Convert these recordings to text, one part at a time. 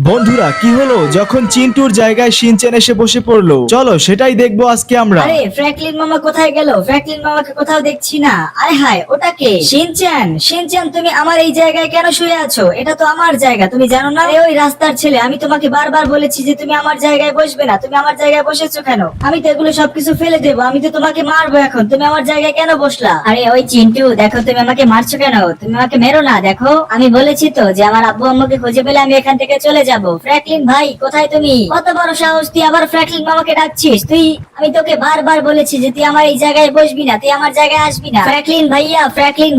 বন্ধুরা কি হলো যখন চিন্টুর জায়গায় শিনচেন এসে বসে পড়লো? চলো সেটাই দেখবো আজকে আমরা। আরে ফ্র্যাঙ্কলিন মামা কোথায় গেল? ফ্র্যাঙ্কলিন মামাকে কোথাও দেখছি না। আরে হায়, ওটা কে? শিনচ্যান, শিনচ্যান তুমি আমার এই জায়গায় কেন শুয়ে আছো? এটা তো আমার জায়গা, তুমি জানো না? ওই রাস্তার ছেলে, আমি তোমাকে বারবার বলেছি যে তুমি আমার জায়গায় বসবে না। তুমি আমার জায়গায় বসেছো কেন? আমি তো এগুলো সবকিছু ফেলে দেবো, আমি তো তোমাকে মারবো এখন। তুমি আমার জায়গায় কেন বসলা? আরে ওই চিন্টু, দেখো তুমি আমাকে মারছো কেন? তুমি আমাকে মেরো না। দেখো আমি বলেছি তো যে আমার আব্বু আম্মুকে খুঁজে পেলে আমি এখান থেকে চলে যাব। ফ্র্যাঙ্কলিন ভাই কোথায় তুমি? কত বড় সাহস, তুই আবার ফ্র্যাঙ্কলিন মামাকে ডাকছিস? আমি তোকে বারবার বলেছি যে তুই আমার এই জায়গায় বসবি না, তুই আমার জায়গায় আসবি না। ফ্র্যাঙ্কলিন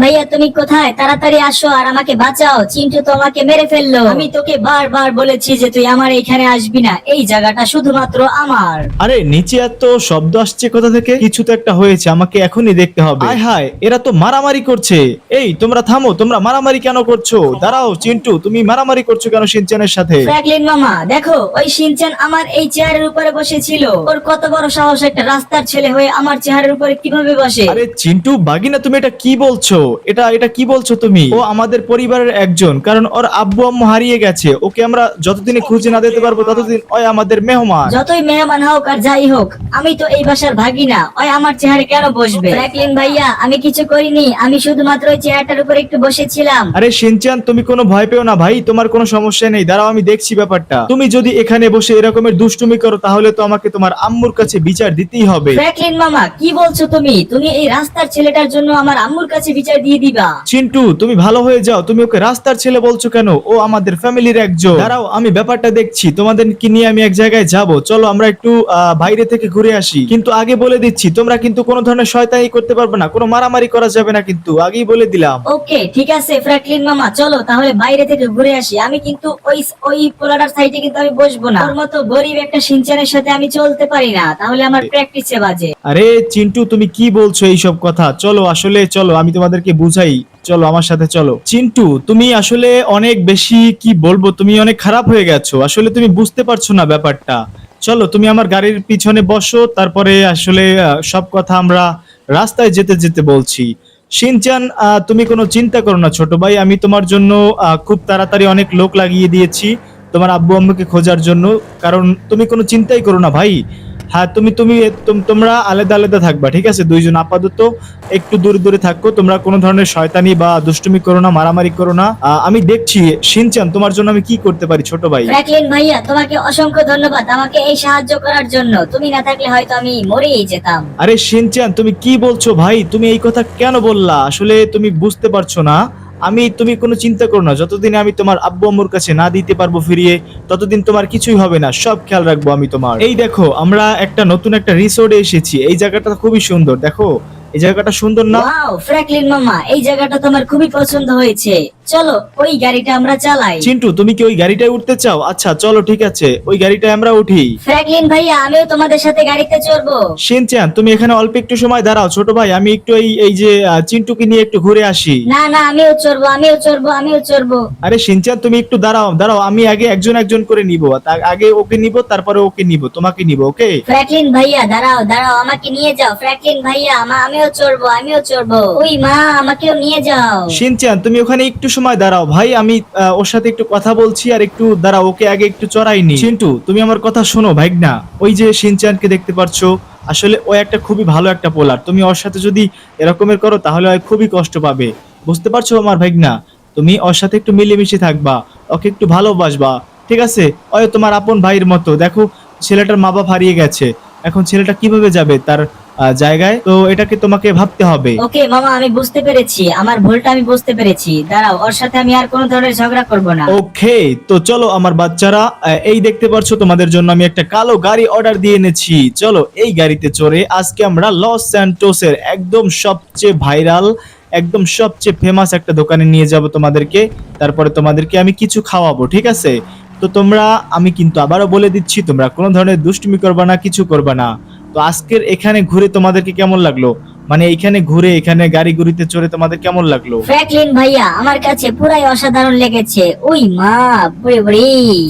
ভাইয়া তুমি কোথায়? তাড়াতাড়ি আসো আর আমাকে বাঁচাও, চিন্টু তো আমাকে মেরে ফেললো। আমি তোকে বারবার বলেছি যে তুই আমার এইখানে আসবি না, এই জায়গাটা শুধুমাত্র আমার। আরে নিচে এত শব্দ আসছে কোথা থেকে? কিছু তো একটা হয়েছে, আমাকে এখনই দেখতে হবে। হায় হায়, এরা তো মারামারি করছে। এই তোমরা থামো, তোমরা মারামারি কেন করছো? দাঁড়াও চিন্টু, তুমি মারামারি করছো কেন শিনচেনের সাথে? ফ্র্যাঙ্কলিন মামা দেখো, ওই শিনচ্যান আমার এই চেয়ারের উপরে বসেছিল। ওর কত বড় সাহস, একটা রাস্তার ছেলে হয়ে আমার চেয়ারের উপরে কিভাবে বসে? আরে চিন্টু বাগিনা, তুমি এটা কি বলছো? এটা কি বলছো তুমি? ও আমাদের পরিবারের একজন, কারণ ওর আব্বু আম্মু হারিয়ে গেছে। ওকে আমরা যতদিনে খুঁজে না দিতে পারবো ততদিন ওই আমাদের মেহমান। যতই মেহমান হোক আর যাই হোক, আমি তো এই বাসার ভাগিনা। ওই আমার চেয়ারে কেন বসবে? ফ্র্যাঙ্কলিন ভাইয়া আমি কিছু করিনি, আমি শুধুমাত্র ওই চেয়ারটার উপরে একটু বসেছিলাম। আরে শিনচান, তুমি কোনো ভয় পেও না ভাই, তোমার কোনো সমস্যা নেই। দাঁড়াও আমি দেখছি ব্যাপারটা। তুমি যদি এখানে বসে এরকমের দুষ্টুমি করো তাহলে তো আমাকে তোমার আম্মুর কাছে বিচার দিতেই হবে। ফ্র্যাঙ্কলিন মামা কি বলছো তুমি? তুমি এই রাস্তার ছেলেটার জন্য আমার আম্মুর কাছে বিচার দিয়ে দিবা? চিন্টু তুমি ভালো হয়ে যাও, তুমি ওকে রাস্তার ছেলে বলছো কেন? ও আমাদের ফ্যামিলির একজন। দাঁড়াও আমি ব্যাপারটা দেখছি, তোমাদেরকে নিয়ে আমি এক জায়গায় যাব। চলো আমরা একটু বাইরে থেকে ঘুরে আসি। কিন্তু আগে বলে দিচ্ছি, তোমরা কিন্তু কোনো ধরনের শয়তানি করতে পারবে না, কোনো মারামারি করা যাবে না, কিন্তু আগেই বলে দিলাম। ওকে ঠিক আছে ফ্র্যাঙ্কলিন মামা, চলো তাহলে বাইরে থেকে ঘুরে আসি। আমি কিন্তু ওই পোলাটার সাইডে কিন্তু আমি বসবো না। ওর মতো গরিব একটা শিনচানের সাথে আমি চলতে পারি না, তাহলে আমার প্র্যাকটিসে বাজে। আরে চিন্টু তুমি কি বলছো এইসব কথা? চলো আসলে চলো আমি তোমাদেরকে বুঝাই, চলো আমার সাথে চলো। চিন্টু তুমি আসলে অনেক বেশি কি বলবো, তুমি অনেক খারাপ হয়ে গেছো। আসলে তুমি বুঝতে পারছো না ব্যাপারটা। চলো তুমি আমার গাড়ির পিছনে বসো, তারপরে আসলে সব কথা আমরা রাস্তায় যেতে যেতে বলছি। শিনচান তুমি কোনো চিন্তা করো না ছোট ভাই, আমি তোমার জন্য খুব তাড়াতাড়ি অনেক লোক লাগিয়ে দিয়েছি তোমার আব্বু আম্মুকে খোঁজার জন্য। কারণ তুমি কোনো চিন্তাই করো না ভাই। হ্যাঁ তুমি তুমি তোমরা আলাদা আলাদা থাকবা, ঠিক আছে? দুইজন আপাতত একটু দূরে দূরে থাকো। তোমরা কোনো ধরনের শয়তানি বা দুষ্টুমি করো না, মারামারি করো না। আমি দেখছি শিনচান তোমার জন্য আমি কি করতে পারি ছোট ভাই। ফ্র্যাঙ্কলিন ভাইয়া তোমাকে অসংখ্য ধন্যবাদ আমাকে এই সাহায্য করার জন্য। তুমি না থাকলে হয়তো আমি মরেই যেতাম। আরে শিনচান তুমি কি বলছো ভাই? তুমি এই কথা কেন বললা? আসলে তুমি বুঝতে পারছো না। তুমি কোনো চিন্তা করো না, যতদিন আমি তোমার আব্বু আম্মুর কাছে না দিতে পারবো ফিরিয়ে, ততদিন তোমার কিছুই হবে না, সব খেয়াল রাখবো আমি তোমার। এই দেখো আমরা নতুন একটা রিসোর্টে এসেছি। এই জায়গাটা খুবই সুন্দর, দেখো এই জায়গাটা সুন্দর না? ওয়াও ফ্র্যাঙ্কলিন মামা, এই জায়গাটা তো আমার খুবই পছন্দ হয়েছে। চলো ওই গাড়িটা আমরা চালাই। চিন্টু তুমি কি ওই গাড়িটায় উঠতে চাও? আচ্ছা চলো ঠিক আছে, ওই গাড়িটায় আমরা উঠি। ফ্র্যাঙ্কলিন ভাইয়া আমিও তোমাদের সাথে গাড়িতে চড়বো। শিনচান তুমি এখানে অল্প একটু সময় দাঁড়াও ছোট ভাই, আমি একটু এই যে চিন্টুকে নিয়ে একটু ঘুরে আসি। না না, আমিও চড়বো আমিও চড়বো আমিও চড়বো। আরে শিনচান তুমি একটু দাঁড়াও দাঁড়াও, আমি আগে একজন একজন করে নিব। আগে ওকে নিব, তারপরে ওকে নিব, তোমাকে নিব, ওকে? ফ্র্যাঙ্কলিন ভাইয়া দাঁড়াও দাঁড়াও, আমাকে নিয়ে যাও। ফ্র্যাঙ্কলিন ভাইয়া আমিও চড়বো আমিও চড়বো। ওই মা, আমাকেও নিয়ে যাও। শিনচান তুমি ওখানে একটু সময় দাঁড়াও ভাই, আমি ওর সাথে একটু কথা বলছি। আর একটু দাঁড়াও, ওকে আগে একটু চড়াইনি। চিন্টু তুমি আমার কথা শোনো ভাইগনা, ওই যে শিনচানকে দেখতে পারছো, আসলে ও একটা খুবই ভালো একটা পোলার। তুমি ওর সাথে যদি এরকমের করো তাহলে ও খুবই কষ্ট পাবে, বুঝতে পারছো আমার ভাইগনা? তুমি ওর সাথে একটু মিলেমিশে থাকবা, ওকে একটু ভালোবাসবা, ঠিক আছে? ওই তোমার আপন ভাইয়ের মতো। দেখো ছেলেটার মা বাপ হারিয়ে গেছে, এখন ছেলেটা কিভাবে যাবে তার জায়গায়? তো এটাকে তোমাকে ভাবতে হবে। ওকে মামা, আমি বুঝতে পেরেছি, আমার ভুলটা আমি বুঝতে পেরেছি। দাঁড়াও, ওর সাথে আমি আর কোনো ধরনের ঝগড়া করব না। ওকে তো চলো আমার বাচ্চারা, এই দেখতে পারছো তোমাদের জন্য আমি একটা কালো গাড়ি অর্ডার দিয়ে এনেছি। চলো এই গাড়িতে চড়ে আজকে আমরা লস স্যান্টোসের একদম সবচেয়ে ভাইরাল, একদম সবচেয়ে ফেমাস একটা দোকানে নিয়ে যাব তোমাদেরকে। তারপরে তোমাদেরকে আমি কিছু খাওয়াবো, ঠিক আছে? তো তোমরা, আমি কিন্তু আবারও বলে দিচ্ছি, তোমরা কোনো ধরনের দুষ্টুমি করবা না, কিছু করবা না। তো আজকের এখানে ঘুরে তোমাদেরকে কেমন লাগলো? মানে এখানে ঘুরে, এখানে গাড়ি গুড়িতে চড়ে তোমাদের কেমন লাগলো? ফ্র্যাঙ্কলিন ভাইয়া আমার কাছে পুরাই অসাধারণ লেগেছে। ওই মা,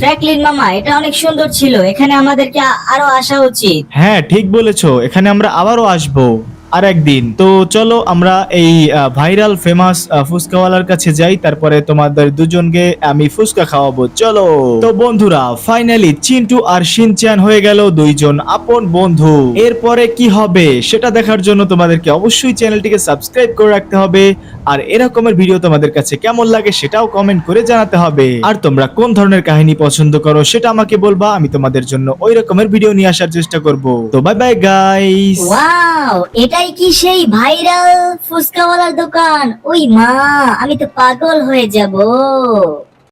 ফ্র্যাঙ্কলিন মামা এটা অনেক সুন্দর ছিল, এখানে আমাদেরকে আরো আসা উচিত। হ্যাঁ ঠিক বলেছো, এখানে আমরা আবারও আসবো। আর একদিন। তো চলো আমরা এই ভাইরাল ফেমাস ফুচকাওয়ালার কাছে যাই, তারপরে তোমাদের দুজনকে আমি ফুচকা খাওয়াবো, চলো। তো বন্ধুরা ফাইনালি চিন্টু আর শিনচ্যান হয়ে গেল দুইজন আপন বন্ধু। এরপরে কি হবে সেটা দেখার জন্য তোমাদেরকে অবশ্যই চ্যানেলটিকে সাবস্ক্রাইব করে রাখতে হবে, আর এরকমের ভিডিও তোমাদের কাছে কেমন লাগে সেটাও কমেন্ট করে জানাতে হবে। আর তোমরা কোন ধরনের কাহিনী পছন্দ করো সেটা আমাকে বলবা, আমি তোমাদের জন্য ওই রকমের ভিডিও নিয়ে আসার চেষ্টা করব। তো বাই বাই গাইস। ওয়াও, এটাই কি সেই ভাইরাল ফুচকাওয়ালার দোকান? ওই মা, আমি তো পাগল হয়ে যাব।